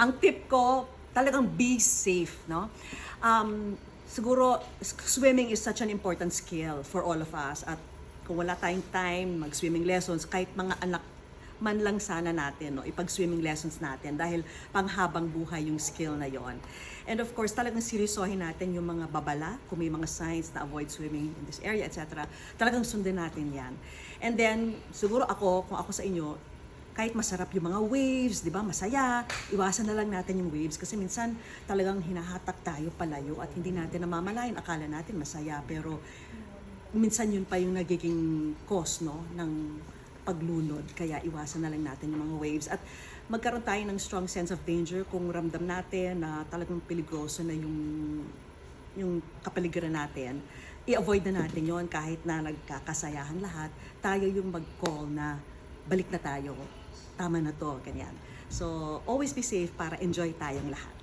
Ang tip ko, talagang be safe, no? Siguro, swimming is such an important skill for all of us. At kung wala tayong time, mag-swimming lessons, kahit mga anak man lang sana natin, no, ipag-swimming lessons natin dahil panghabang buhay yung skill na yon. And of course, talagang seryosohin natin yung mga babala, kung may mga signs na avoid swimming in this area, etc. Talagang sundin natin yan. And then, siguro ako, kung ako sa inyo, kahit masarap yung mga waves, di ba, masaya, iwasan na lang natin yung waves kasi minsan talagang hinahatak tayo palayo at hindi natin namamalayan. Akala natin masaya, pero minsan yun pa yung nagiging cause, no, ng paglunod. Kaya iwasan na lang natin yung mga waves at magkaroon tayo ng strong sense of danger kung ramdam natin na talagang peligroso na yung kapaligiran natin. I-avoid na natin yon kahit na nagkakasayahan lahat. Tayo yung mag-call na balik na tayo. Tama na to, ganyan. So, always be safe para enjoy tayong lahat.